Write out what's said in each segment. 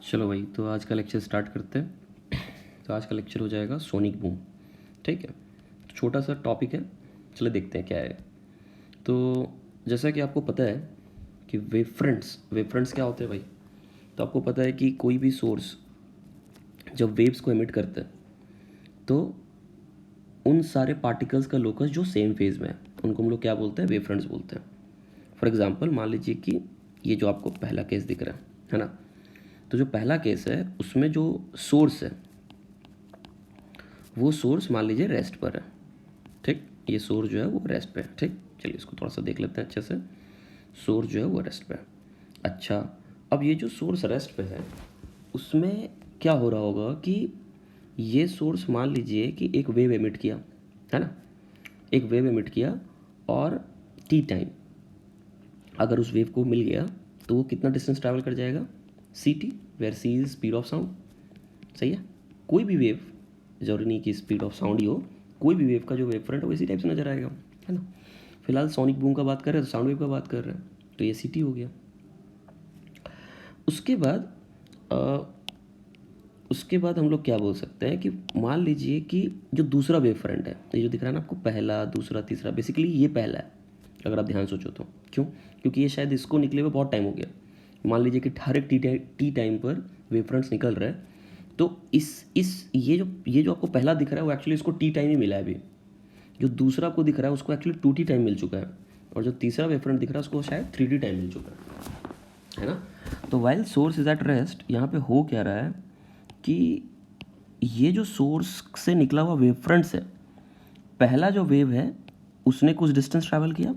चलो भाई, तो आज का लेक्चर स्टार्ट करते हैं। तो आज का लेक्चर हो जाएगा सोनिक बूम। ठीक है, तो छोटा सा टॉपिक है, चलो देखते हैं क्या है। तो जैसा कि आपको पता है कि वेव फ्रंट्स क्या होते हैं भाई। तो आपको पता है कि कोई भी सोर्स जब वेव्स को एमिट करता है तो उन सारे पार्टिकल्स का लोकस जो सेम फेज में है उनको हम लोग क्या बोलते हैं, वेव फ्रंट्स बोलते हैं। फॉर एग्जांपल मान लीजिए कि ये जो आपको पहला केस दिख रहा है ना, तो जो पहला केस है उसमें जो सोर्स है वो सोर्स मान लीजिए रेस्ट पर है। ठीक, ये सोर्स जो है वो रेस्ट पे है। ठीक, चलिए इसको थोड़ा सा देख लेते हैं अच्छे से। सोर्स जो है वो रेस्ट पे है। अच्छा, अब ये जो सोर्स रेस्ट पे है उसमें क्या हो रहा होगा कि ये सोर्स मान लीजिए कि एक वेव एमिट किया, है ना, एक वेव एमिट किया और टी टाइम अगर उस वेव को मिल गया तो वो कितना डिस्टेंस ट्रैवल कर जाएगा, c t, where c is speed of sound. सही है, कोई भी वेव, जरूरी नहीं कि स्पीड ऑफ साउंड ही हो, कोई भी वेव का जो वेव फ्रंट है वो इसी टाइप से नजर आएगा, है ना। फिलहाल सोनिक बूम का बात कर रहे हैं तो साउंड वेव का बात कर रहे हैं, तो ये सी टी हो गया। उसके बाद उसके बाद हम लोग क्या बोल सकते हैं कि मान लीजिए कि जो दूसरा वेव फ्रंट है, ये जो दिख रहा है ना आपको, पहला दूसरा तीसरा, बेसिकली ये पहला है अगर आप ध्यान सोचो तो। क्यों? क्योंकि ये शायद इसको निकले हुए बहुत टाइम हो गया। मान लीजिए कि हर एक टी टाइम पर वेव फ्रंट्स निकल रहे हैं, तो इस ये जो आपको पहला दिख रहा है वो एक्चुअली इसको टी टाइम ही मिला है अभी। जो दूसरा आपको दिख रहा है उसको एक्चुअली टू टी टाइम मिल चुका है, और जो तीसरा वेव फ्रंट दिख रहा है उसको शायद थ्री टी टाइम मिल चुका है ना। तो while source is at rest, यहाँ पे हो क्या रहा है कि ये जो सोर्स से निकला हुआ वेव फ्रंट्स है, पहला जो वेव है उसने कुछ डिस्टेंस ट्रैवल किया,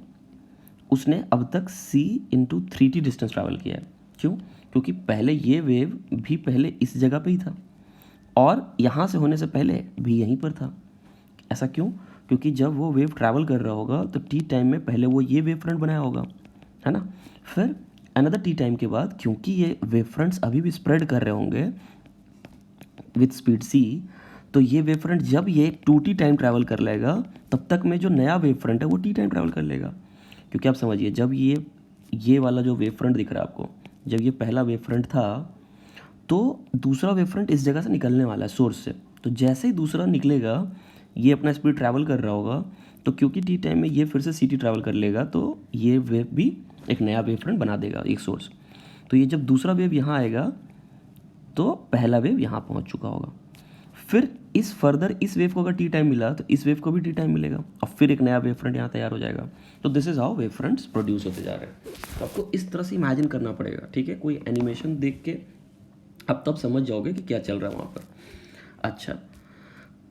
उसने अब तक c into three T distance travel किया है। क्यों? क्योंकि पहले ये वेव भी पहले इस जगह पे ही था और यहाँ से होने से पहले भी यहीं पर था। ऐसा क्यों? क्योंकि जब वो वेव ट्रैवल कर रहा होगा तो टी टाइम में पहले वो ये वेव फ्रंट बनाया होगा, है ना। फिर अनदर टी टाइम के बाद, क्योंकि ये वेव फ्रंट्स अभी भी स्प्रेड कर रहे होंगे विथ स्पीड सी, तो ये वेव फ्रंट जब ये टू टी टाइम ट्रैवल कर लेगा तब तक में जो नया वेव फ्रंट है वो टी टाइम ट्रैवल कर लेगा। क्योंकि आप समझिए, जब ये वाला जो वेव फ्रंट दिख रहा है आपको, जब ये पहला वेव फ्रंट था तो दूसरा वेव फ्रंट इस जगह से निकलने वाला है सोर्स से। तो जैसे ही दूसरा निकलेगा ये अपना स्पीड ट्रैवल कर रहा होगा, तो क्योंकि टी टाइम में ये फिर से सी टी ट्रैवल कर लेगा तो ये वेव भी एक नया वेव फ्रंट बना देगा, एक सोर्स। तो ये जब दूसरा वेव यहाँ आएगा तो पहला वेव यहाँ पहुँच चुका होगा। फिर इस वेव को अगर टी टाइम मिला तो इस वेव को भी टी टाइम मिलेगा और फिर एक नया वेव फ्रंट यहाँ तैयार हो जाएगा। तो this is how wave fronts produce होते जा रहे हैं। तो आपको इस तरह से इमेजिन करना पड़ेगा, ठीक है। कोई एनिमेशन देख के आप तब समझ जाओगे कि क्या चल रहा है वहाँ पर। अच्छा,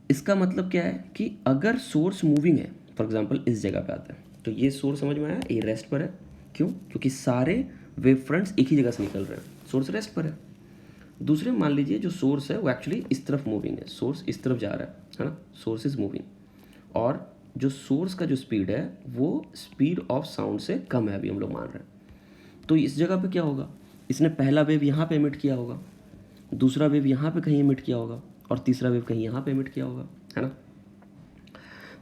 इसका मतलब क्या है कि अगर सोर्स मूविंग है, फॉर एग्जांपल इस जगह पे आता है, तो ये सोर्स समझ में आया, ये रेस्ट पर है। क्यों? क्योंकि सारे वेव फ्रंट्स एक ही जगह से निकल रहे हैं, सोर्स रेस्ट पर है। दूसरे मान लीजिए जो सोर्स है वो एक्चुअली इस तरफ मूविंग है, सोर्स इस तरफ जा रहा है ना, सोर्स इज मूविंग, और जो सोर्स का जो स्पीड है वो स्पीड ऑफ साउंड से कम है अभी हम लोग मान रहे हैं। तो इस जगह पे क्या होगा, इसने पहला वेव यहाँ पे एमिट किया होगा, दूसरा वेव यहाँ पे कहीं एमिट किया होगा और तीसरा वेव कहीं यहाँ पे एमिट किया होगा, है ना।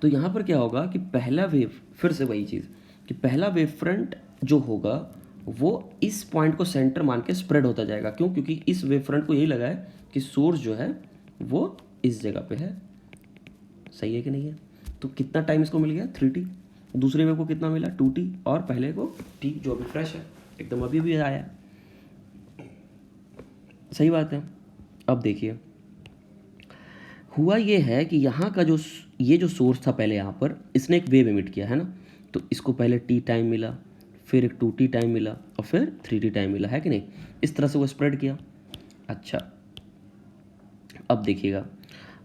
तो यहाँ पर क्या होगा कि पहला वेव, फिर से वही चीज़ कि पहला वेव फ्रंट जो होगा वो इस पॉइंट को सेंटर मान के स्प्रेड होता जाएगा। क्यों? क्योंकि इस वेव फ्रंट को यही लगा है कि सोर्स जो है वो इस जगह पे है। सही है कि नहीं है? तो कितना टाइम इसको मिल गया, थ्री टी। दूसरे वेव को कितना मिला, टू टी, और पहले को टी जो अभी फ्रेश है, एकदम अभी भी आया। सही बात है। अब देखिए, हुआ ये है कि यहाँ का ये जो सोर्स था पहले, यहाँ पर इसने एक वेव एमिट किया, है ना। तो इसको पहले टी टाइम मिला, फिर एक टू टी टाइम मिला और फिर थ्री टी टाइम मिला, है कि नहीं। इस तरह से वो स्प्रेड किया। अच्छा, अब देखिएगा,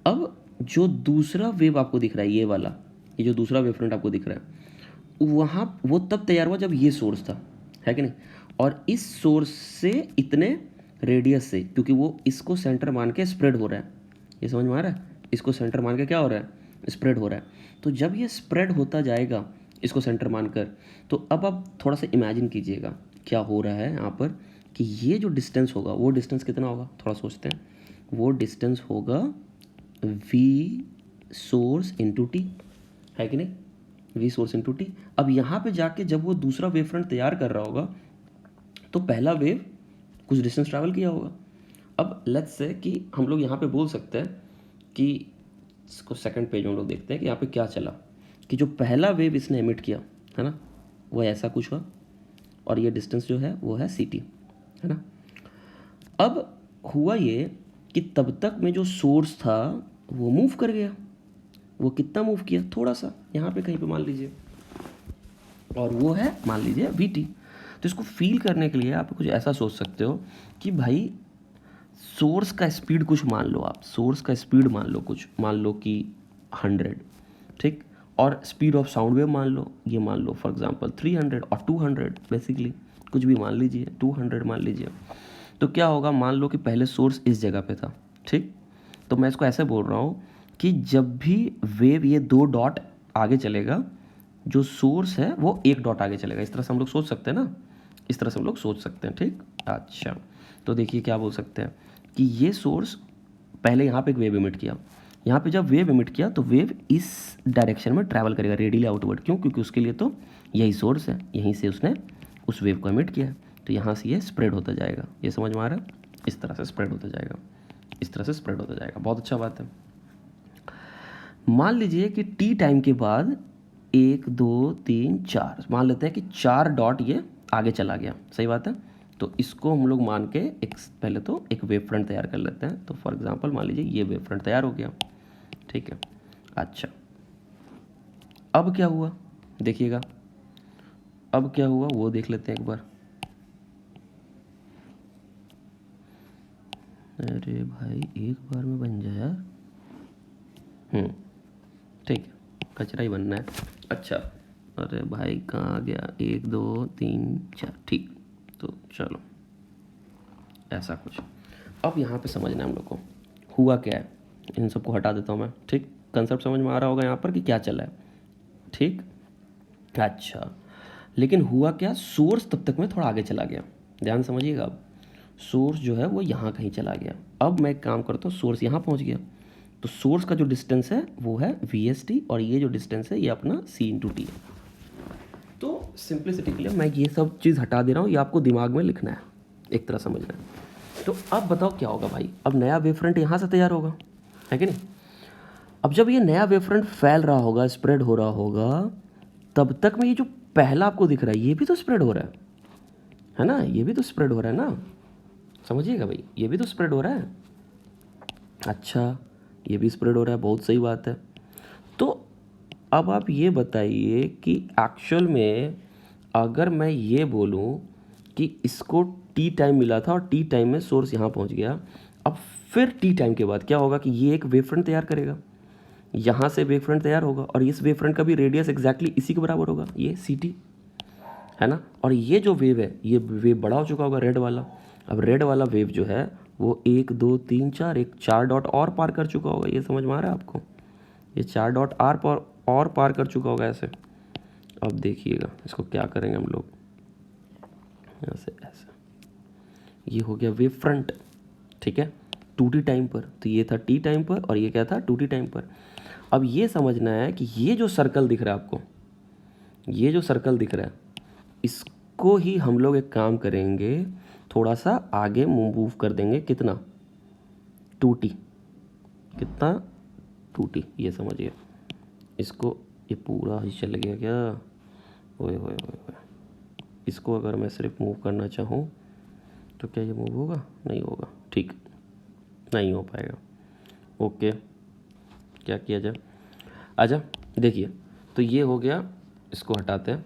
अब जो दूसरा वेव आपको दिख रहा है, ये वाला, ये जो दूसरा वेव फ्रंट आपको दिख रहा है, वहाँ वो तब तैयार हुआ जब ये सोर्स था, है कि नहीं। और इस सोर्स से इतने रेडियस से, क्योंकि वो इसको सेंटर मान के स्प्रेड हो रहा है, ये समझ में आ रहा है, इसको सेंटर मान के क्या हो रहा है, स्प्रेड हो रहा है। तो जब ये स्प्रेड होता जाएगा इसको सेंटर मानकर, तो अब आप थोड़ा सा इमेजिन कीजिएगा क्या हो रहा है यहाँ पर, कि ये जो डिस्टेंस होगा वो डिस्टेंस कितना होगा, थोड़ा सोचते हैं। वो डिस्टेंस होगा v सोर्स इंटू टी, है कि नहीं, v सोर्स इंटू टी। अब यहाँ पे जाके जब वो दूसरा वेव फ्रंट तैयार कर रहा होगा तो पहला वेव कुछ डिस्टेंस ट्रैवल किया होगा, अब लेट्स से कि हम लोग यहाँ पे बोल सकते हैं कि इसको सेकंड पेज में हम लोग देखते हैं कि यहाँ पे क्या चला, कि जो पहला वेव इसने एमिट किया है ना, वो ऐसा कुछ हुआ, और ये डिस्टेंस जो है वो है ct, है ना। अब हुआ ये कि तब तक में जो सोर्स था वो मूव कर गया। वो कितना मूव किया? थोड़ा सा, यहाँ पे कहीं पे मान लीजिए, और वो है मान लीजिए vt। तो इसको फील करने के लिए आप कुछ ऐसा सोच सकते हो कि भाई सोर्स का स्पीड कुछ मान लो, आप सोर्स का स्पीड मान लो, कुछ मान लो कि 100, ठीक, और स्पीड ऑफ साउंड वेव मान लो, ये मान लो फॉर एग्जांपल 300 और 200, बेसिकली कुछ भी मान लीजिए, 200 मान लीजिए। तो क्या होगा, मान लो कि पहले सोर्स इस जगह पे था, ठीक। तो मैं इसको ऐसे बोल रहा हूँ कि जब भी वेव ये 2 डॉट आगे चलेगा, जो सोर्स है वो 1 डॉट आगे चलेगा। इस तरह से हम लोग सोच सकते हैं ना, इस तरह से हम लोग सोच सकते हैं, ठीक। अच्छा, तो देखिए क्या बोल सकते हैं कि ये सोर्स पहले यहाँ पे एक वेव इमिट किया, यहाँ पे जब वेव इमिट किया तो वेव इस डायरेक्शन में ट्रैवल करेगा, रेडियली आउटवर्ड। क्यों? क्योंकि उसके लिए तो यही सोर्स है, यहीं से उसने उस वेव को इमिट किया है, तो यहाँ से ये स्प्रेड होता जाएगा। ये समझ में आ रहा है? इस तरह से स्प्रेड होता जाएगा, इस तरह से स्प्रेड होता जाएगा। बहुत अच्छा बात है। मान लीजिए कि टी टाइम के बाद 1 2 3 4, मान लेते हैं कि 4 डॉट ये आगे चला गया, सही बात है। तो इसको हम लोग मान के एक पहले तो एक वेव फ्रंट तैयार कर लेते हैं। तो फॉर एग्जांपल मान लीजिए ये वेव फ्रंट तैयार हो गया, ठीक है। अच्छा, अब क्या हुआ देखिएगा, अब क्या हुआ वो देख लेते हैं एक बार। अरे भाई एक बार में बन जाए यार, ठीक है, कचरा ही बनना है। अच्छा, अरे भाई कहाँ गया, 1 2 3 4, ठीक। तो चलो ऐसा कुछ। अब यहाँ पे समझना है हम लोग को हुआ क्या है। इन सबको हटा देता हूँ मैं, ठीक। कंसेप्ट समझ में आ रहा होगा यहाँ पर कि क्या चला है, ठीक। अच्छा, लेकिन हुआ क्या, सोर्स तब तक में थोड़ा आगे चला गया, ध्यान समझिएगा। अब सोर्स जो है वो यहाँ कहीं चला गया। अब मैं एक काम करता हूँ, सोर्स यहाँ पहुँच गया, तो सोर्स का जो डिस्टेंस है वो है VST, और ये जो डिस्टेंस है ये अपना C/T है। तो सिंप्लिसिटी के लिए मैं ये सब चीज़ हटा दे रहा हूँ, ये आपको दिमाग में लिखना है, एक तरह समझना है। तो अब बताओ क्या होगा भाई, अब नया वेव फ्रंट यहाँ से तैयार होगा, है कि नहीं। अब जब ये नया वेव फ्रंट फैल रहा होगा, स्प्रेड हो रहा होगा, तब तक में ये जो पहला आपको दिख रहा है ये भी तो स्प्रेड हो रहा है ना, ये भी तो स्प्रेड हो रहा है ना, समझिएगा भाई, ये भी तो स्प्रेड हो रहा है। अच्छा, ये भी स्प्रेड हो रहा है, बहुत सही बात है। तो अब आप ये बताइए कि एक्चुअल में अगर मैं ये बोलूँ कि इसको टी टाइम मिला था और टी टाइम में सोर्स यहाँ पहुँच गया, अब फिर टी टाइम के बाद क्या होगा कि ये एक वेव फ्रंट तैयार करेगा, यहाँ से वेव फ्रंट तैयार होगा, और इस वेव फ्रंट का भी रेडियस एग्जैक्टली इसी के बराबर होगा, ये CT है ना। और ये जो वेव है ये वेव बड़ा हो चुका होगा, रेड वाला। अब रेड वाला वेव जो है वो 1 2 3 4, एक 4 डॉट और पार कर चुका होगा, ये समझ में आ रहा है आपको, ये 4 डॉट और पार कर चुका होगा ऐसे। अब देखिएगा इसको क्या करेंगे हम लोग, यहाँ से ऐसे, ये हो गया वेव फ्रंट, ठीक है, 2T टाइम पर। तो ये था T टाइम पर और ये क्या था 2T टाइम पर। अब ये समझना है कि ये जो सर्कल दिख रहा है आपको, ये जो सर्कल दिख रहा है, इसको ही हम लोग एक काम करेंगे, थोड़ा सा आगे मूव कर देंगे, कितना 2T, कितना 2T, ये समझिए। इसको ये पूरा ही चल गया क्या, ओए होए होए, इसको अगर मैं सिर्फ मूव करना चाहूँ तो क्या ये मूव होगा? नहीं होगा, ठीक, नहीं हो पाएगा। ओके, क्या किया जाए, आजा देखिए, तो ये हो गया, इसको हटाते हैं,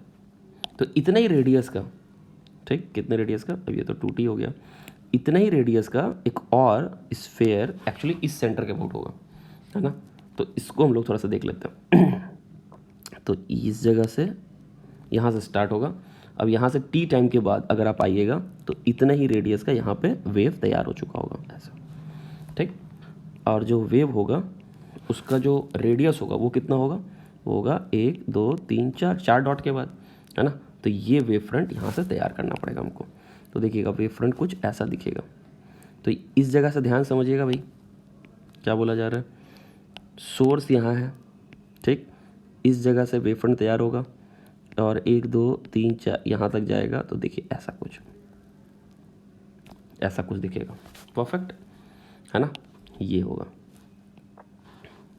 तो इतना ही रेडियस का, ठीक, कितने रेडियस का, अब ये तो 2T हो गया, इतना ही रेडियस का एक और स्फेयर एक्चुअली इस सेंटर के अबाउट होगा, है ना। तो इसको हम लोग थोड़ा सा देख लेते हैं। तो इस जगह से यहाँ से स्टार्ट होगा, अब यहाँ से T टाइम के बाद अगर आप आइएगा तो इतना ही रेडियस का यहाँ पे वेव तैयार हो चुका होगा ऐसा, ठीक। और जो वेव होगा उसका जो रेडियस होगा वो कितना होगा, वो होगा 1 2 3 4 डॉट के बाद, है ना। तो ये वेव फ्रंट यहाँ से तैयार करना पड़ेगा हमको। तो देखिएगा वेव फ्रंट कुछ ऐसा दिखेगा। तो इस जगह से ध्यान समझिएगा भाई, क्या बोला जा रहा है, सोर्स यहाँ है, ठीक, इस जगह से वेव फ्रंट तैयार होगा और 1 2 3 4 यहाँ तक जाएगा। तो देखिए ऐसा कुछ दिखेगा, परफेक्ट। है ना, ये होगा।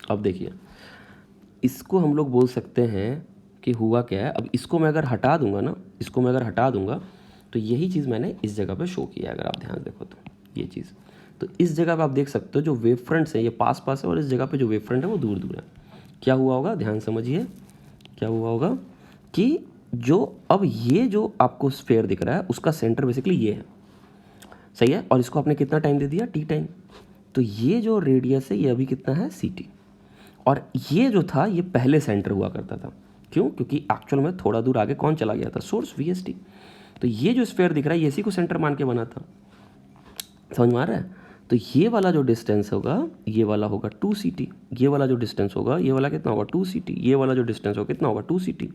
अब देखिए इसको हम लोग बोल सकते हैं कि हुआ क्या है। अब इसको मैं अगर हटा दूंगा ना, इसको मैं अगर हटा दूंगा तो यही चीज़ मैंने इस जगह पे शो किया है, अगर आप ध्यान देखो तो ये चीज़। तो इस जगह पे आप देख सकते हो जो वेव फ्रंट्स हैं ये पास पास है और इस जगह पे जो वेव फ्रंट है वो दूर दूर है। क्या हुआ होगा, ध्यान समझिए, क्या हुआ होगा कि जो अब ये जो आपको स्फेयर दिख रहा है उसका सेंटर बेसिकली ये है, सही है, और इसको आपने कितना टाइम दे दिया, टी टाइम। तो ये जो रेडियस है ये अभी कितना है, सी टी। और ये जो था ये पहले सेंटर हुआ करता था, क्यों, क्योंकि एक्चुअल में थोड़ा दूर आगे कौन चला गया था, सोर्स वी एस टी। तो ये जो स्फेयर दिख रहा है ये इसी को सेंटर मान के बना था, समझ में आ रहा है। तो ये वाला जो डिस्टेंस होगा ये वाला होगा 2ct, ये वाला जो डिस्टेंस होगा ये वाला कितना होगा 2ct, ये वाला जो डिस्टेंस होगा कितना होगा 2ct,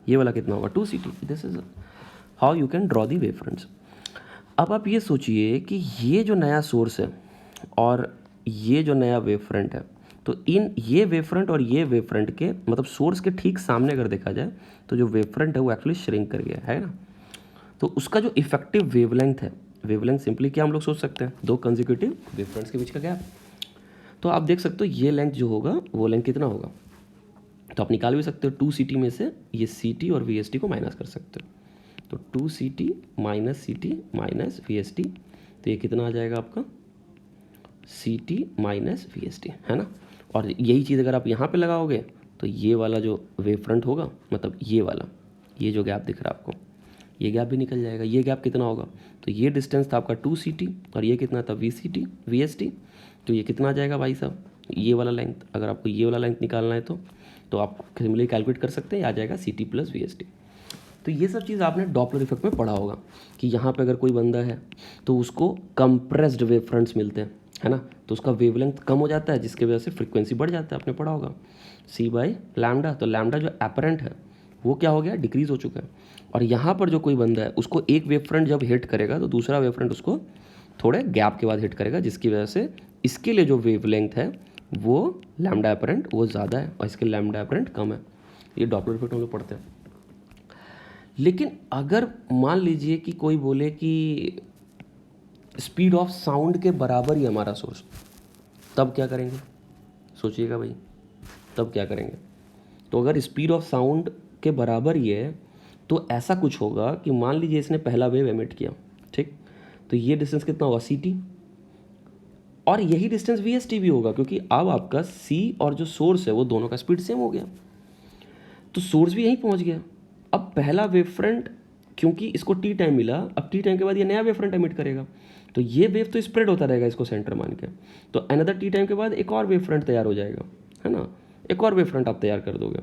ये वाला कितना होगा 2ct। This is how you can draw the wave fronts. अब आप ये सोचिए कि ये जो नया सोर्स है और ये जो नया वेव फ्रंट है, तो इन ये वेव फ्रंट और ये वेव फ्रंट के मतलब सोर्स के ठीक सामने अगर देखा जाए तो जो वेव फ्रंट है वो एक्चुअली श्रिंक कर गया है ना। तो उसका जो इफेक्टिव वेवलेंथ है, वेवलेंथ सिंपली क्या हम लोग सोच सकते हैं, दो कंसेक्यूटिव वेव फ्रंट्स के बीच का गैप। तो आप देख सकते हो ये लेंथ जो होगा वो लेंथ कितना होगा, तो आप निकाल भी सकते हो 2ct में से ये ct और vst को माइनस कर सकते हो। तो 2ct minus ct minus vst, तो ये कितना आ जाएगा आपका ct माइनस vst, है ना। और यही चीज़ अगर आप यहाँ पे लगाओगे तो ये वाला जो वेव फ्रंट होगा, मतलब ये वाला, ये जो गैप दिख रहा है आपको, ये गैप भी निकल जाएगा। ये गैप कितना होगा, तो ये डिस्टेंस था आपका 2ct और ये कितना था vst, तो ये कितना आ जाएगा भाई साहब, ये वाला लेंथ। अगर आपको ये वाला लेंथ निकालना है तो आप सिमिलरली कैलकुलेट कर सकते हैं, आ जाएगा ct प्लस vst। तो ये सब चीज़ आपने डॉपलर इफेक्ट में पढ़ा होगा कि यहाँ पे अगर कोई बंदा है तो उसको कंप्रेस्ड वेव फ्रंट्स मिलते हैं, है ना, तो उसका वेवलेंथ कम हो जाता है जिसकी वजह से फ्रीक्वेंसी बढ़ जाता है, आपने पढ़ा होगा c बाई लैम्डा। तो लैम्डा जो एपरेंट है वो क्या हो गया, डिक्रीज हो चुका है। और यहाँ पर जो कोई बंदा है उसको एक वेव फ्रंट जब हिट करेगा तो दूसरा वेव फ्रंट उसको थोड़े गैप के बाद हिट करेगा, जिसकी वजह से इसके लिए जो वेवलेंथ है वो लैम्डा एपरेंट वो ज़्यादा है और इसके लैम्डा एपरेंट कम है। ये डॉपलर इफेक्ट हम लोग पढ़ते हैं। लेकिन अगर मान लीजिए कि कोई बोले कि स्पीड ऑफ साउंड के बराबर ही हमारा सोर्स, तब क्या करेंगे, सोचिएगा भाई, तब क्या करेंगे। तो अगर स्पीड ऑफ साउंड के बराबर ही है तो ऐसा कुछ होगा कि मान लीजिए इसने पहला वेव एमिट किया, ठीक, तो ये डिस्टेंस कितना होगा ct, और यही डिस्टेंस vst भी होगा, क्योंकि अब आपका c और जो सोर्स है वो दोनों का स्पीड सेम हो गया, तो सोर्स भी यहीं पहुंच गया। अब पहला वेव फ्रंट क्योंकि इसको टी टाइम मिला, अब टी टाइम के बाद ये नया वेव फ्रंट एमिट करेगा, तो ये वेव तो स्प्रेड होता रहेगा इसको सेंटर मान के, तो अनदर टी टाइम के बाद एक और वेव फ्रंट तैयार हो जाएगा, है ना, एक और वेव फ्रंट आप तैयार कर दोगे।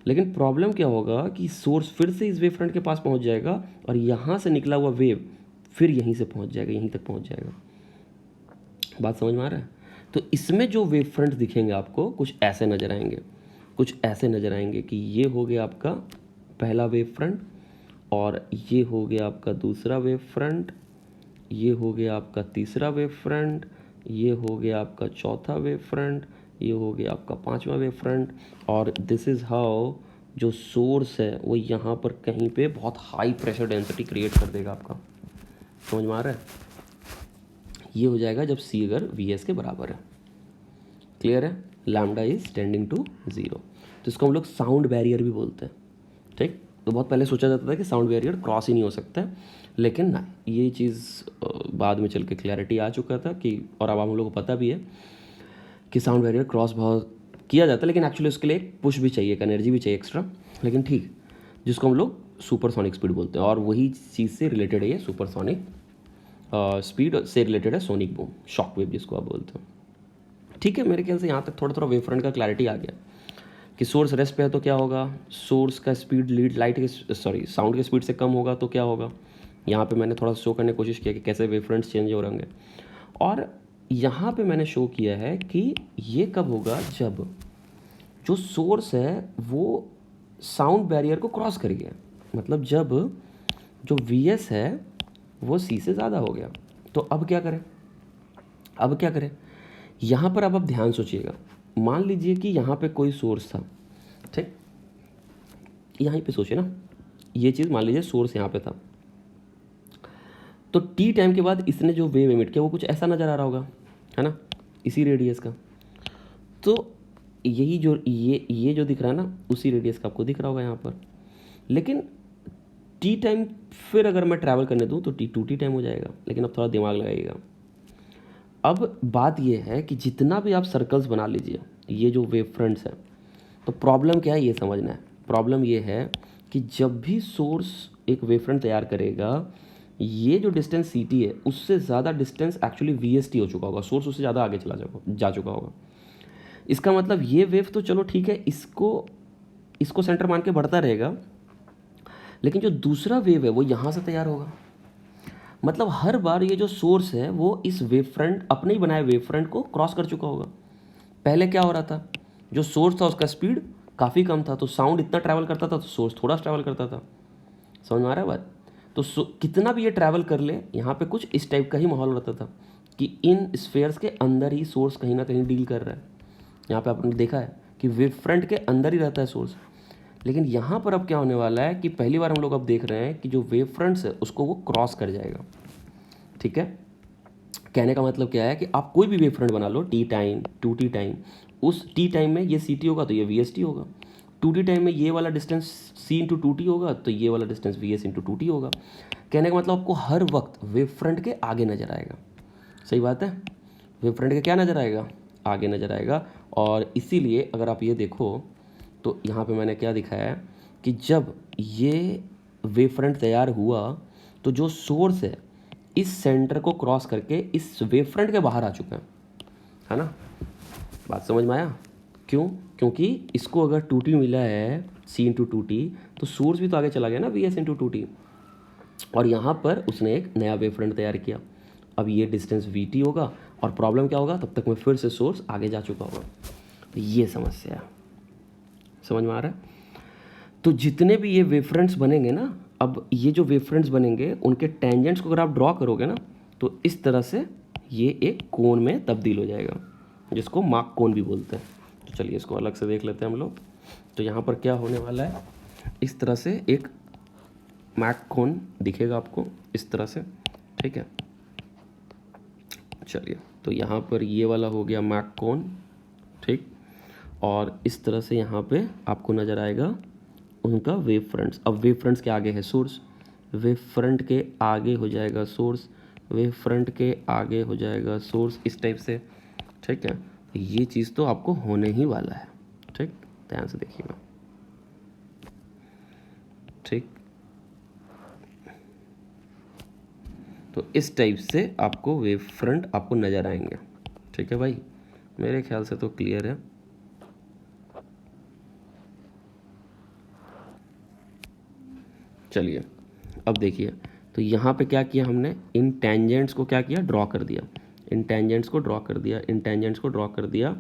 लेकिन प्रॉब्लम क्या होगा कि सोर्स फिर से इस वेव फ्रंट के पास पहुंच जाएगा और यहाँ से निकला हुआ वेव फिर यहीं से पहुंच जाएगा, यहीं तक पहुंच जाएगा। बात समझ में आ रहा है। तो इसमें जो वेव फ्रंट दिखेंगे आपको कुछ ऐसे नज़र आएंगे, कुछ ऐसे नज़र आएंगे कि ये हो गया आपका पहला वेव फ्रंट और ये हो गया आपका दूसरा वेव फ्रंट, ये हो गया आपका तीसरा वेव फ्रंट, ये हो गया आपका चौथा वेव फ्रंट, ये हो गया आपका पांचवा वेव फ्रंट। और दिस इज़ हाउ जो सोर्स है वो यहाँ पर कहीं पे बहुत हाई प्रेशर डेंसिटी क्रिएट कर देगा आपका, समझ में आ रहा है। ये हो जाएगा जब c अगर vs के बराबर है, क्लियर है, लैम्डा इज टेंडिंग टू 0। तो इसको हम लोग साउंड बैरियर भी बोलते हैं, ठीक। तो बहुत पहले सोचा जाता था कि साउंड बैरियर क्रॉस ही नहीं हो सकता है, लेकिन ना ये चीज़ बाद में चल के क्लैरिटी आ चुका था कि, और अब हम लोग को पता भी है कि साउंड बैरियर क्रॉस बहुत किया जाता है, लेकिन एक्चुअली उसके लिए एक पुश भी चाहिए, एक एनर्जी भी चाहिए एक्स्ट्रा, लेकिन ठीक, जिसको हम लोग सुपरसोनिक स्पीड बोलते हैं। और वही चीज़ से रिलेटेड है ये सुपरसोनिक स्पीड से रिलेटेड है सोनिक बूम, शॉक वेव जिसको आप बोलते हो, ठीक है। मेरे ख्याल से यहाँ तक थोड़ा थोड़ा वेव फ्रंट का क्लैरिटी आ गया कि सोर्स रेस्ट पे है तो क्या होगा, सोर्स का स्पीड लीड लाइट के साउंड के स्पीड से कम होगा तो क्या होगा। यहाँ पे मैंने थोड़ा शो करने की कोशिश किया कि कैसे वेव फ्रंट्स चेंज हो रहेंगे, और यहाँ पे मैंने शो किया है कि ये कब होगा, जब जो सोर्स है वो साउंड बैरियर को क्रॉस कर गया, मतलब जब जो Vs है वो C से ज़्यादा हो गया। तो अब क्या करें, अब क्या करें, यहाँ पर अब आप ध्यान सोचिएगा, मान लीजिए कि यहाँ पे कोई सोर्स था, ठीक, यहाँ पे सोचिए ना, ये चीज़ मान लीजिए सोर्स यहाँ पे था, तो टी टाइम के बाद इसने जो वेव एमिट किया वो कुछ ऐसा नज़र आ रहा होगा, है ना, इसी रेडियस का। तो यही जो ये जो दिख रहा है ना, उसी रेडियस का आपको दिख रहा होगा यहाँ पर। लेकिन टी टाइम फिर अगर मैं ट्रैवल करने दूँ तो T2T टाइम हो जाएगा। लेकिन अब थोड़ा दिमाग लगाइएगा। अब बात ये है कि जितना भी आप सर्कल्स बना लीजिए, ये जो वेव फ्रंट्स हैं, तो प्रॉब्लम क्या है ये समझना है। प्रॉब्लम ये है कि जब भी सोर्स एक वेव फ्रंट तैयार करेगा, ये जो डिस्टेंस CT है उससे ज़्यादा डिस्टेंस एक्चुअली VST हो चुका होगा, सोर्स उससे ज़्यादा आगे जा चुका होगा। इसका मतलब ये वेव तो चलो ठीक है, इसको सेंटर मान के बढ़ता रहेगा, लेकिन जो दूसरा वेव है वो यहाँ से तैयार होगा। मतलब हर बार ये जो सोर्स है वो इस वेव फ्रंट, अपने ही बनाए वेव फ्रंट को क्रॉस कर चुका होगा। पहले क्या हो रहा था, जो सोर्स था उसका स्पीड काफ़ी कम था, तो साउंड इतना ट्रैवल करता था, तो सोर्स थोड़ा ट्रैवल करता था। समझ में आ रहा है बात? तो कितना भी ये ट्रैवल कर ले, यहाँ पे कुछ इस टाइप का ही माहौल रहता था कि इन स्फेयर्स के अंदर ही सोर्स कहीं ना कहीं डील कर रहा है। यहाँ पे आपने देखा है कि वेव फ्रंट के अंदर ही रहता है सोर्स। लेकिन यहाँ पर अब क्या होने वाला है कि पहली बार हम लोग अब देख रहे हैं कि जो वेव फ्रंट्स है उसको वो क्रॉस कर जाएगा। ठीक है, कहने का मतलब क्या है कि आप कोई भी वेव फ्रंट बना लो, T टाइम 2T टाइम, उस T टाइम में ये CT होगा तो ये VST होगा, 2T टाइम में ये वाला डिस्टेंस C/2T होगा तो ये वाला डिस्टेंस VS/2T होगा। कहने का मतलब आपको हर वक्त वेव फ्रंट के आगे नज़र आएगा। सही बात है, वेव फ्रंट के क्या नज़र आएगा, आगे नज़र आएगा। और इसीलिए अगर आप ये देखो तो यहाँ पे मैंने क्या दिखाया है कि जब ये वेव फ्रंट तैयार हुआ तो जो सोर्स है इस सेंटर को क्रॉस करके इस वेव फ्रंट के बाहर आ चुका है ना। बात समझ में आया? क्यों? क्योंकि इसको अगर 2T मिला है C/2T, तो सोर्स भी तो आगे चला गया ना VS/2T, और यहाँ पर उसने एक नया वेव फ्रंट तैयार किया। अब ये डिस्टेंस VT होगा, और प्रॉब्लम क्या होगा, तब तक में फिर से सोर्स आगे जा चुका होगा। तो ये समस्या है। समझ में आ रहा है? तो जितने भी ये वेव फ्रंट्स बनेंगे ना, अब ये जो वेव फ्रंट्स बनेंगे उनके टेंजेंट्स को अगर आप ड्रॉ करोगे ना, तो इस तरह से ये एक कोन में तब्दील हो जाएगा, जिसको मार्क कोन भी बोलते हैं। तो चलिए इसको अलग से देख लेते हैं हम लोग। तो यहाँ पर क्या होने वाला है, इस तरह से एक मार्क कोन दिखेगा आपको इस तरह से। ठीक है, चलिए तो यहाँ पर ये वाला हो गया मार्क कोन। ठीक, और इस तरह से यहाँ पे आपको नज़र आएगा उनका वेव फ्रंट्स। अब वेव फ्रंट्स के आगे है सोर्स, वेव फ्रंट के आगे हो जाएगा सोर्स, वेव फ्रंट के आगे हो जाएगा सोर्स, इस टाइप से। ठीक है, ये चीज़ तो आपको होने ही वाला है। ठीक, ध्यान से देखिएगा। ठीक, तो इस टाइप से आपको वेव फ्रंट आपको नज़र आएंगे। ठीक है भाई, मेरे ख्याल से तो क्लियर है। चलिए अब देखिए, तो यहाँ पे क्या किया हमने, इन टेंजेंट्स को क्या किया, ड्रॉ कर दिया। इन टेंजेंट्स को ड्रॉ कर दिया, इन टेंजेंट्स को ड्रॉ कर दिया।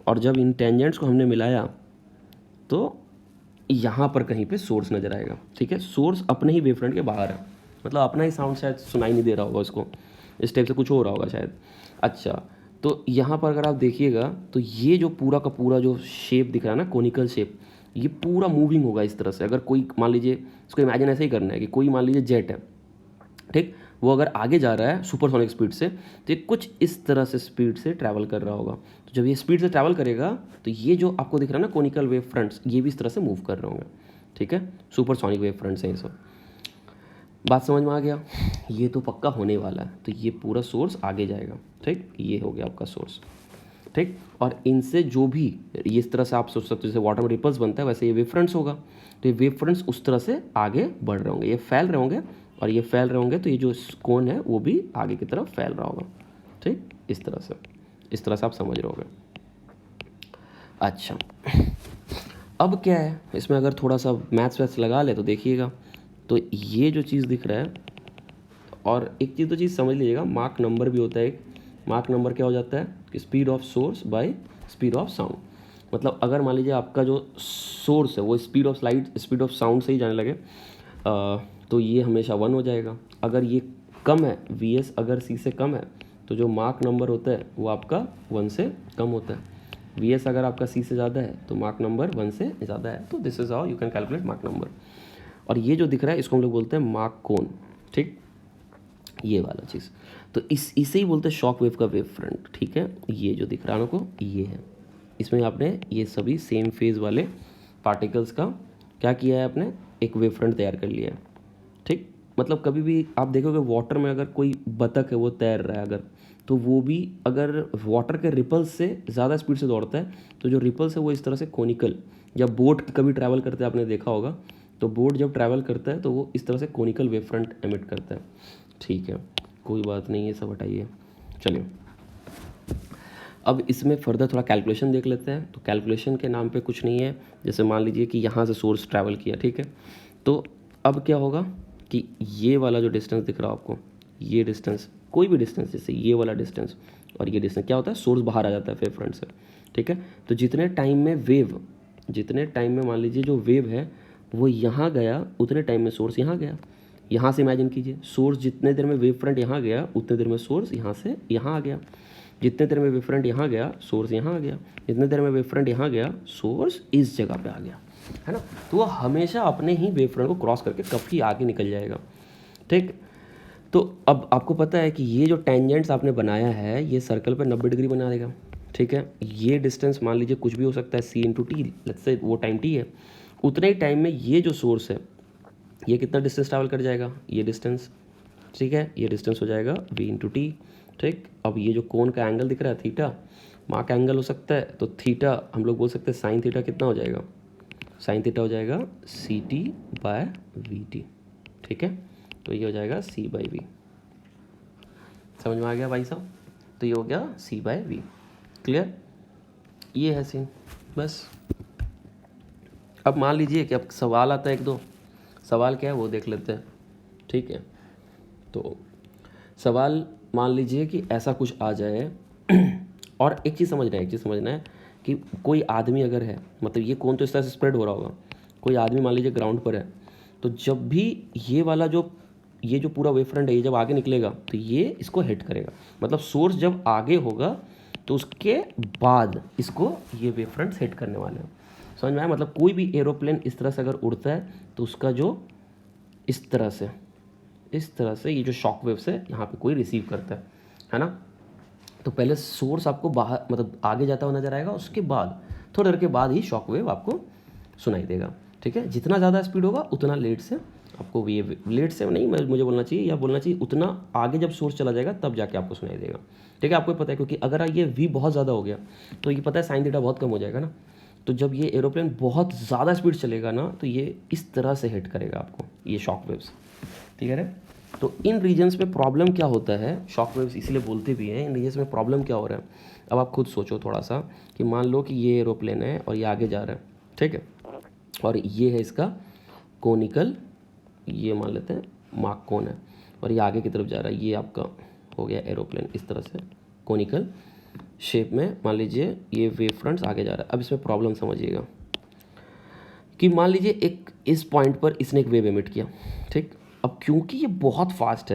और जब इन टेंजेंट्स को हमने मिलाया तो यहाँ पर कहीं पे सोर्स नज़र आएगा। ठीक है, सोर्स अपने ही वेवफ्रंट के बाहर है, मतलब अपना ही साउंड शायद सुनाई नहीं दे रहा होगा उसको, इस टाइप से कुछ हो रहा होगा शायद। अच्छा, तो यहाँ पर अगर आप देखिएगा तो ये जो पूरा का पूरा जो शेप दिख रहा है ना, कोनिकल शेप, ये पूरा मूविंग होगा इस तरह से। अगर कोई मान लीजिए, इसको इमेजिन ऐसे ही करना है कि कोई मान लीजिए जेट है, ठीक, वो अगर आगे जा रहा है सुपरसोनिक स्पीड से, तो ये कुछ इस तरह से स्पीड से ट्रैवल कर रहा होगा। तो जब ये स्पीड से ट्रैवल करेगा तो ये जो आपको दिख रहा है ना कोनिकल वेव फ्रंट्स, ये भी इस तरह से मूव कर रहे होंगे। ठीक है, सुपरसोनिक वेव फ्रंट्स हैं ये सब। बात समझ में आ गया? ये तो पक्का होने वाला है। तो ये पूरा सोर्स आगे जाएगा। ठीक, ये हो गया आपका सोर्स। ठीक, और इनसे जो भी ये इस तरह से आप सोच सकते हो, जैसे वाटर में रिपल्स बनता है वैसे ये वेव फ्रंट्स होगा। तो ये वेव फ्रंट्स उस तरह से आगे बढ़ रहे होंगे, ये फैल रहे होंगे, और ये फैल रहे होंगे, तो ये जो कोन है वो भी आगे की तरफ फैल रहा होगा। ठीक, इस तरह से आप समझ रहे होगे। अच्छा, अब क्या है इसमें, अगर थोड़ा सा मैथ्स वैथ्स लगा ले तो देखिएगा, तो ये जो चीज़ दिख रहा है, और एक चीज़ तो चीज़ समझ लीजिएगा, मार्क नंबर भी होता है एक। मार्क नंबर क्या हो जाता है कि speed of source by speed of sound. मतलब अगर मान लीजिए आपका जो सोर्स है वो speed of light, speed of sound से ही जाने लगे, तो ये हमेशा 1 हो जाएगा। अगर ये कम है, VS अगर C से कम है, तो जो मार्क नंबर होता है वो आपका 1 से कम होता है। VS अगर आपका C से ज़्यादा है तो मार्क नंबर 1 से ज़्यादा है। तो this is how you can calculate mark number. और ये जो दिख रहा है इसको हम लोग बोलते हैं मार्क कोन। ठीक, ये वाला चीज़। तो इसे ही बोलते हैं शॉक वेव का वेव फ्रंट, ठीक है। ये जो दिख रहा है आपको ये है, इसमें आपने ये सभी सेम फेज वाले पार्टिकल्स का क्या किया है, आपने एक वेव फ्रंट तैयार कर लिया है, ठीक। मतलब कभी भी आप देखोगे वाटर में अगर कोई बतख है वो तैर रहा है अगर, तो वो भी अगर वाटर के रिपल्स से ज़्यादा स्पीड से दौड़ता है, तो जो रिपल्स है वो इस तरह से कोनिकल, या बोट कभी ट्रैवल करते हैं आपने देखा होगा, तो बोट जब ट्रैवल करता है तो वो इस तरह से कोनिकल वेव फ्रंट एमिट करता है, ठीक है। कोई बात नहीं, ये सब हटाइए। चलिए अब इसमें फर्दर थोड़ा कैलकुलेशन देख लेते हैं। तो कैलकुलेशन के नाम पे कुछ नहीं है, जैसे मान लीजिए कि यहाँ से सोर्स ट्रैवल किया, ठीक है। तो अब क्या होगा कि ये वाला जो डिस्टेंस दिख रहा है आपको, ये डिस्टेंस, कोई भी डिस्टेंस, जैसे ये वाला डिस्टेंस और ये डिस्टेंस, क्या होता है, सोर्स बाहर आ जाता है वेव फ्रंट से, ठीक है। तो जितने टाइम में मान लीजिए जो वेव है वो यहाँ गया, उतने टाइम में सोर्स यहाँ गया। यहाँ से इमेजिन कीजिए, सोर्स जितने देर में वेव फ्रंट यहाँ गया उतने देर में सोर्स यहाँ से यहाँ आ गया, जितने देर में वेव फ्रंट यहाँ गया सोर्स यहाँ आ गया, जितने देर में वेव फ्रंट यहाँ गया सोर्स इस जगह पे आ गया, है ना। तो वो हमेशा अपने ही वेव फ्रंट को क्रॉस करके काफ़ी आगे निकल जाएगा, ठीक। तो अब आपको पता है कि ये जो टेंजेंट्स आपने बनाया है ये सर्कल पे 90 डिग्री बना देगा, ठीक है। ये डिस्टेंस मान लीजिए कुछ भी हो सकता है, सी इंटू टी, लेट्स से वो टाइम टी है। उतने ही टाइम में ये जो सोर्स है ये कितना डिस्टेंस ट्रैवल कर जाएगा, ये डिस्टेंस, ठीक है। ये डिस्टेंस हो जाएगा v इंटू टी, ठीक। अब ये जो कोन का एंगल दिख रहा है थीटा, मार्क एंगल हो सकता है, तो थीटा हम लोग बोल सकते हैं साइन थीटा कितना हो जाएगा, साइन थीटा हो जाएगा c t by v t, ठीक है। तो ये हो जाएगा सी बाई वी, समझ में आ गया भाई साहब। तो ये हो गया सी बाय वी, क्लियर। ये है सीन, बस। अब मान लीजिए कि अब सवाल आता है एक दो, सवाल क्या है वो देख लेते हैं, ठीक है। तो सवाल मान लीजिए कि ऐसा कुछ आ जाए और एक चीज़ समझना है कि कोई आदमी अगर है, मतलब ये कौन तो इस तरह से स्प्रेड हो रहा होगा, कोई आदमी मान लीजिए ग्राउंड पर है, तो जब भी ये वाला ये जो पूरा वेव फ्रंट है ये जब आगे निकलेगा तो ये इसको हिट करेगा, मतलब सोर्स जब आगे होगा तो उसके बाद इसको ये वेव फ्रंट्स हिट करने वाले हैं, समझ में आया। मतलब कोई भी एरोप्लेन इस तरह से अगर उड़ता है तो उसका जो इस तरह से ये जो शॉक वेव्स है यहाँ पे कोई रिसीव करता है ना। तो पहले सोर्स आपको बाहर, मतलब आगे जाता हुआ नजर आएगा, उसके बाद थोड़ी देर के बाद ही शॉक वेव आपको सुनाई देगा, ठीक है। जितना ज़्यादा स्पीड होगा उतना लेट से आपको, ये लेट से नहीं मुझे बोलना चाहिए, या बोलना चाहिए उतना आगे जब सोर्स चला जाएगा तब जाके आपको सुनाई देगा, ठीक है। आपको पता है क्योंकि अगर ये वी बहुत ज़्यादा हो गया तो ये पता है साइन थीटा बहुत कम हो जाएगा ना, तो जब ये एरोप्लेन बहुत ज़्यादा स्पीड चलेगा ना तो ये इस तरह से हिट करेगा आपको, ये शॉक वेव्स, ठीक है। तो इन रीजन्स में प्रॉब्लम क्या होता है, शॉक वेव्स इसलिए बोलते भी हैं, इन रीजन्स में प्रॉब्लम क्या हो रहा है। अब आप खुद सोचो थोड़ा सा कि मान लो कि ये एरोप्लेन है और ये आगे जा रहा है, ठीक है, और ये है इसका कोनिकल, ये मान लेते हैं मार्क कोन है, और ये आगे की तरफ जा रहा है, ये आपका हो गया एरोप्लेन इस तरह से कोनिकल शेप में, मान लीजिए ये वेव फ्रंट्स आगे जा रहा है। अब इसमें प्रॉब्लम समझिएगा कि मान लीजिए एक इस पॉइंट पर इसने एक वेव एमिट किया, ठीक। अब क्योंकि ये बहुत फास्ट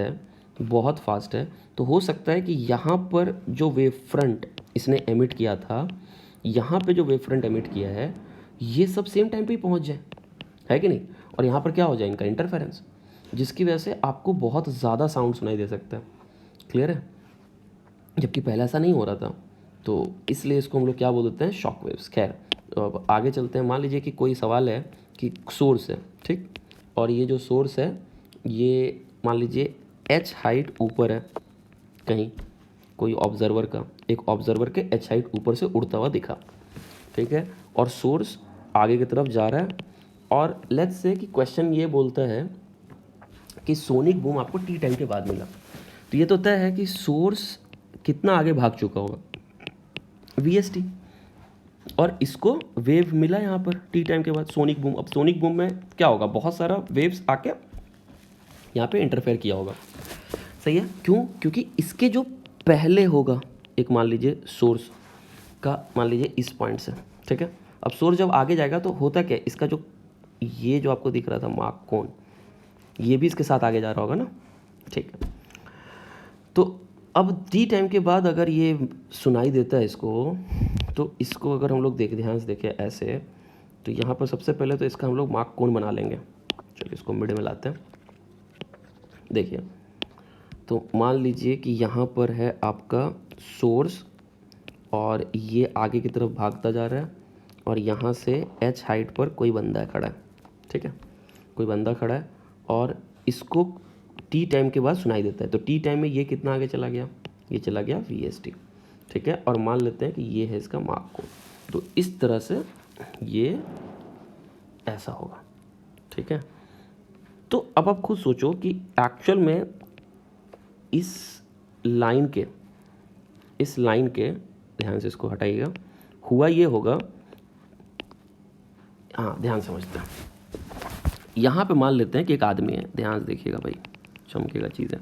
है तो हो सकता है कि यहाँ पर जो वेव फ्रंट इसने एमिट किया था, यहाँ पे जो वेव फ्रंट एमिट किया है ये सब सेम टाइम पे ही पहुँच जाए, है कि नहीं। और यहाँ पर क्या हो जाए, इनका इंटरफेरेंस, जिसकी वजह से आपको बहुत ज़्यादा साउंड सुनाई दे सकता है, क्लियर है। जबकि पहले ऐसा नहीं हो रहा था, तो इसलिए इसको हम लोग क्या बोल देते हैं, शॉक वेव्स। खैर अब आगे चलते हैं। मान लीजिए कि कोई सवाल है कि सोर्स है, ठीक, और ये जो सोर्स है ये मान लीजिए h हाइट ऊपर है कहीं, कोई ऑब्जर्वर का, एक ऑब्जर्वर के h हाइट ऊपर से उड़ता हुआ दिखा, ठीक है, और सोर्स आगे की तरफ जा रहा है, और लेट्स से कि क्वेश्चन ये बोलता है कि सोनिक बूम आपको टी टाइम के बाद मिला, तो ये तो तय है कि सोर्स कितना आगे भाग चुका होगा, VST, और इसको वेव मिला यहाँ पर टी टाइम के बाद सोनिक बूम। अब सोनिक बूम में क्या होगा, बहुत सारा वेव्स आके यहाँ पे इंटरफेयर किया होगा, सही है। क्यों, क्योंकि इसके जो पहले होगा, एक मान लीजिए सोर्स का, मान लीजिए इस पॉइंट से, ठीक है। अब सोर्स जब आगे जाएगा तो होता क्या, इसका जो ये जो आपको दिख रहा था मार्क कोन, ये भी इसके साथ आगे जा रहा होगा ना, ठीक है। तो अब टी टाइम के बाद अगर ये सुनाई देता है इसको, तो इसको अगर हम लोग ध्यान से देखें ऐसे, तो यहाँ पर सबसे पहले तो इसका हम लोग मार्क कोन बना लेंगे। चलिए इसको मिड में लाते हैं, देखिए। तो मान लीजिए कि यहाँ पर है आपका सोर्स और ये आगे की तरफ भागता जा रहा है और यहाँ से h हाइट पर कोई बंदा खड़ा है, ठीक है, कोई बंदा खड़ा है और इसको t टाइम के बाद सुनाई देता है। तो t टाइम में ये कितना आगे चला गया, ये चला गया vst, ठीक है। और मान लेते हैं कि ये है इसका मार्क कोण, तो इस तरह से ये ऐसा होगा, ठीक है। तो अब आप खुद सोचो कि एक्चुअल में इस लाइन के ध्यान से इसको हटाइएगा, हुआ ये होगा, हाँ ध्यान समझते हैं। यहाँ पे मान लेते हैं कि एक आदमी है, ध्यान से देखिएगा भाई, चमकेगा चीज़ें।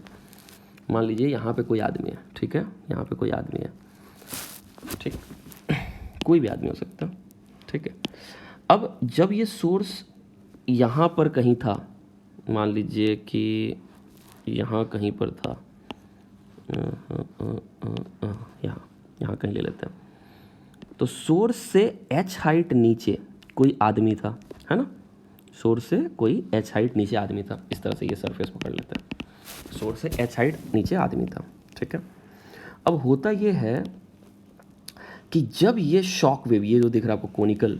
मान लीजिए यहाँ पे कोई आदमी है, ठीक है, यहाँ पे कोई आदमी है, ठीक, कोई भी आदमी हो सकता है, ठीक है। अब जब ये सोर्स यहाँ पर कहीं था, मान लीजिए कि यहाँ कहीं पर था, यहाँ कहीं ले लेते हैं, तो सोर्स से h हाइट नीचे कोई आदमी था, है ना, सोर्स से कोई h हाइट नीचे आदमी था, इस तरह से ये सरफेस पकड़ लेते हैं, सोर्स से h हाइट नीचे आदमी था, ठीक है। अब होता ये है कि जब ये शॉक वेव, ये जो दिख रहा है आपको कोनिकल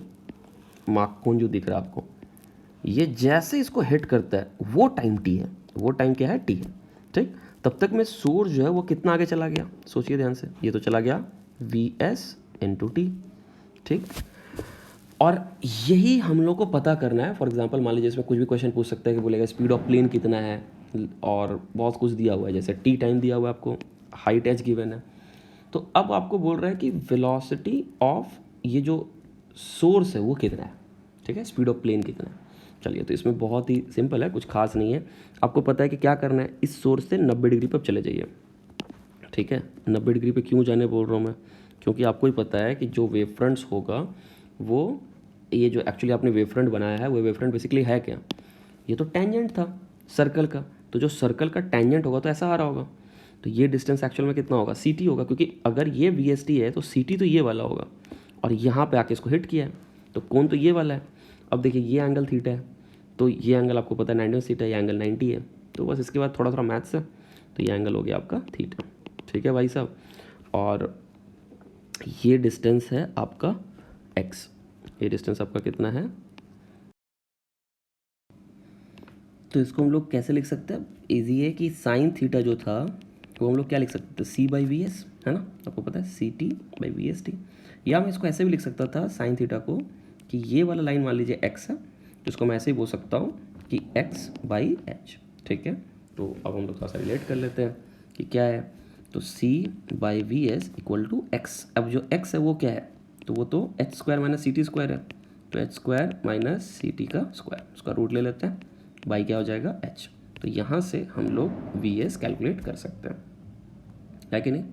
मार्क कोन जो दिख रहा है आपको, ये जैसे इसको हिट करता है वो टाइम t है, वो टाइम क्या है, t है, ठीक। तब तक में सोर्स जो है वो कितना आगे चला गया, सोचिए ध्यान से, ये तो चला गया vs इंटू टी, ठीक। और यही हम लोग को पता करना है। फॉर एग्जांपल मान लीजिए इसमें कुछ भी क्वेश्चन पूछ सकता है कि बोलेगा स्पीड ऑफ प्लेन कितना है और बहुत कुछ दिया हुआ है, जैसे टी टाइम दिया हुआ है आपको, हाइट एच गिवन है। तो अब आपको बोल रहा है कि वेलोसिटी ऑफ ये जो सोर्स है वो कितना है, ठीक है, स्पीड ऑफ प्लेन कितना है। चलिए, तो इसमें बहुत ही सिंपल है, कुछ खास नहीं है। आपको पता है कि क्या करना है, इस सोर्स से 90 डिग्री पर चले जाइए, ठीक है। 90 डिग्री पे क्यों जाने बोल रहा हूँ मैं, क्योंकि आपको ही पता है कि जो वेव फ्रंट्स होगा वो, ये जो एक्चुअली आपने वेव फ्रंट बनाया है वो वेव फ्रंट बेसिकली है क्या, ये तो टेंजेंट था सर्कल का, तो जो सर्कल का टेंजेंट होगा तो ऐसा आ रहा होगा, तो ये डिस्टेंस एक्चुअल में कितना होगा, ct होगा, क्योंकि अगर ये vst है तो ct तो ये वाला होगा, और यहाँ पे आके इसको हिट किया है तो कोण तो ये वाला है। अब देखिए ये एंगल थीटा है, तो ये एंगल आपको पता है 90 थीटा, ये एंगल 90 है, तो बस इसके बाद थोड़ा थोड़ा मैथ्स है, तो ये एंगल हो गया आपका थीटा, ठीक है भाई साहब। और ये डिस्टेंस है आपका x, ये डिस्टेंस आपका कितना है, तो इसको हम लोग कैसे लिख सकते हैं, इजी है कि साइन थीटा जो था वो हम लोग क्या लिख सकते थे, c बाई वी एस, है ना, आपको पता है ct by v S T. या मैं इसको ऐसे भी लिख सकता था साइन थीटा को कि ये वाला लाइन मान लीजिए x है, तो इसको मैं ऐसे ही बोल सकता हूँ कि x बाई एच, ठीक है। तो अब हम लोग थोड़ा सा रिलेट कर लेते हैं कि क्या है, तो c by v s equal to x. अब जो x है वो क्या है, तो वो तो h square minus c t square है, तो h square minus c t का स्क्वायर, उसका रूट ले लेते हैं, बाई क्या हो जाएगा h। तो यहाँ से हम लोग वी एस कैलकुलेट कर सकते हैं, है कि नहीं।